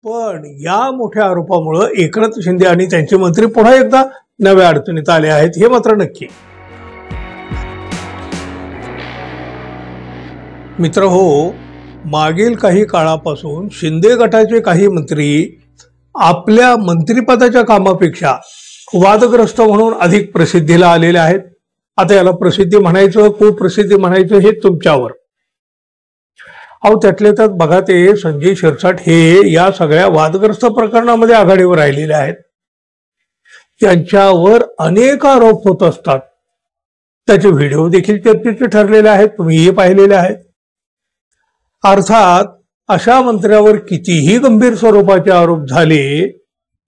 पण या मोठ्या आरोपामुळे एकनाथ शिंदे आणि त्यांचे मंत्री पुन्हा एकदा नव्या अडचणीत आले आहेत हे मात्र नक्की। मित्र हो, मागील काही काळापासून शिंदे गटाचे काही मंत्री आपल्या मंत्रिपदाच्या कामापेक्षा वादग्रस्त म्हणून अधिक प्रसिद्धीला आलेले आहेत। आता याला प्रसिद्धी म्हणायचं कुप्रसिद्धी म्हणायचं हे तुमच्यावर। अहो त्यातले त्यात बघा ते संजय शिरसाट हे या सगळ्या वादग्रस्त प्रकरणामध्ये आघाडीवर राहिलेले आहेत। त्यांच्यावर अनेक आरोप होत असतात, त्याचे व्हिडिओ देखील चर्चेचे ठरलेले आहेत, तुम्हीही पाहिलेले आहेत। अर्थात अशा मंत्र्यावर कितीही गंभीर स्वरूपाचे आरोप झाले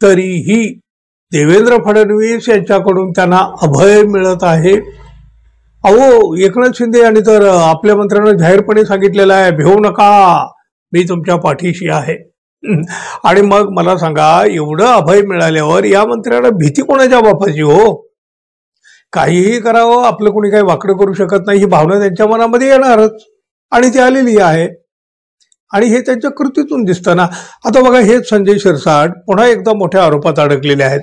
तरीही देवेंद्र फडणवीस यांच्याकडून त्यांना अभय मिळत आहे। अहो एकनाथ शिंदे यांनी तर आपल्या मंत्र्यांना जाहीरपणे सांगितलेलं आहे, भिवू नका, मी तुमच्या पाठीशी आहे। आणि मग मला सांगा, एवढं अभय मिळाल्यावर या मंत्र्यांना भीती कोणाच्या बापाची हो? काहीही करावं, आपलं कोणी काही वाकडं करू शकत नाही ही भावना त्यांच्या मनामध्ये येणारच, आणि ती आलेली आहे, आणि हे त्यांच्या कृतीतून दिसतं ना। आता बघा, हेच संजय शिरसाट पुन्हा एकदा मोठ्या आरोपात अडकलेले आहेत।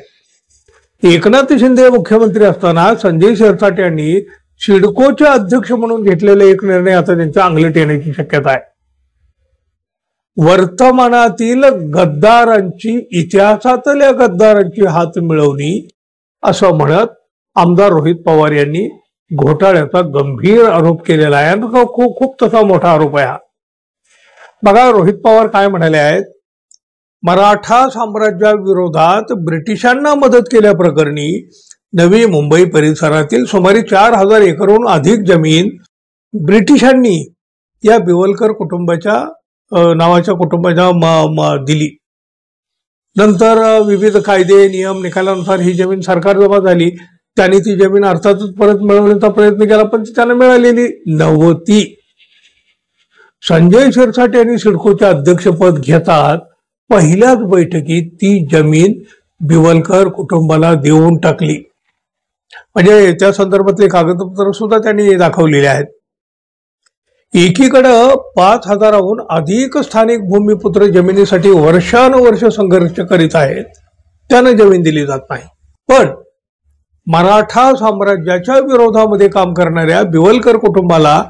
एकनाथ शिंदे मुख्यमंत्री असताना संजय शिरसाट यांनी सिडकोचे अध्यक्ष म्हणून घेतलेला एक निर्णय आता त्यांच्या अंगलट येण्याची शक्यता आहे। वर्तमानातील गद्दारांची, इतिहासातल्या गद्दारांची हात मिळवणी असं म्हणत आमदार रोहित पवार यांनी घोटाळ्याचा गंभीर आरोप केलेला आहे। आणि खूप तसा मोठा आरोप आहे हा। बघा रोहित पवार काय म्हणाले आहेत, मराठा साम्राज्याविरोधात ब्रिटिशांना मदत केल्याप्रकरणी नवी मुंबई परिसरातील सुमारे 4000 एकरहून अधिक जमीन ब्रिटिशांनी या बिवलकर कुटुंबाच्या नावाच्या कुटुंबाच्या दिली। नंतर विविध कायदे नियम निकालानुसार ही जमीन सरकार जमा झाली, त्यांनी ती जमीन अर्थातच परत मिळवण्याचा प्रयत्न केला, पण ती त्यांना मिळालेली नव्हती। संजय शिरसाट यांनी सिडकोचे अध्यक्षपद घेतात पहिल्याच बैठकीत ती जमीन बिवलकर कुटुंबाला देऊन टाकली, म्हणजे त्या संदर्भातले कागदपत्र सुद्धा त्यांनी दाखवलेले आहेत। एकीकडे 5000हून अधिक स्थानिक भूमिपुत्र जमिनीसाठी वर्षानुवर्ष संघर्ष करीत आहेत, त्यांना जमीन दिली जात नाही। पण मराठा साम्राज्याच्या विरोधामध्ये काम करणाऱ्या बिवलकर कुटुंबाला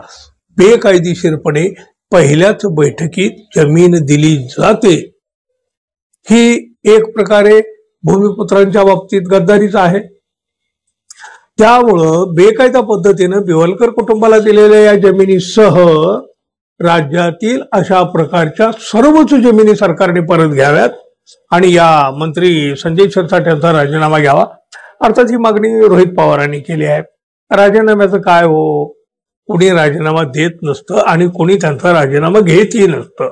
बेकायदेशीरपणे पहिल्याच बैठकीत जमीन दिली जाते। ही एक प्रकारे भूमिपुत्रांच्या बाबतीत गद्दारीच आहे। त्यामुळं बेकायदा पद्धतीनं बिवलकर कुटुंबाला दिलेल्या या जमिनीसह राज्यातील अशा प्रकारच्या सर्वच जमिनी सरकारने परत घ्याव्यात आणि या मंत्री संजय शिरसाट यांचा राजीनामा घ्यावा। अर्थात ही मागणी रोहित पवारांनी केली आहे। राजीनाम्याचं काय हो, कोणी राजीनामा देत नसतं आणि कोणी त्यांचा राजीनामा घेतही नसतं।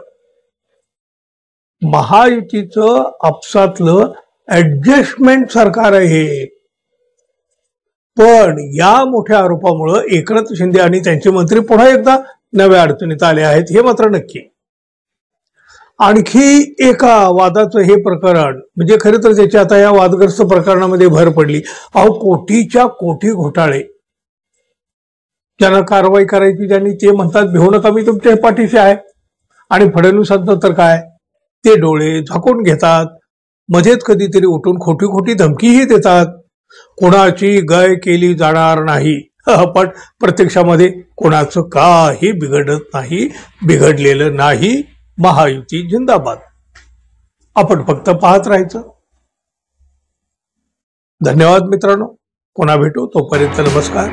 महायुतीचं आपसातलं ऍडजस्टमेंट सरकार आहे। पण या मोठ्या आरोपामुळे एकनाथ शिंदे आणि त्यांचे मंत्री पुन्हा एकदा नव्या अडचणीत आले आहेत हे मात्र नक्की। आणखी एका वादाचं हे प्रकरण म्हणजे खरं तर त्याची आता या वादग्रस्त प्रकरणामध्ये भर पडली। अहो कोटीच्या कोटी घोटाळे, ज्यांना कारवाई करायची ज्यांनी ते म्हणतात भिवू नका, मी तुमच्या पाठीशी आहे, आणि फडणवीसांचं तर काय, ते डोळे झाकून घेतात, मध्येच कधीतरी उठून खोटी खोटी धमकीही देतात, कोणाची गय केली जाणार नाही, पण प्रत्यक्षामध्ये कोणाचं काही बिघडत नाही, बिघडलेलं नाही। महायुती जिंदाबाद। आपण फक्त पाहत राहायचं। धन्यवाद मित्रांनो, पुन्हा भेटू, तोपर्यंत नमस्कार।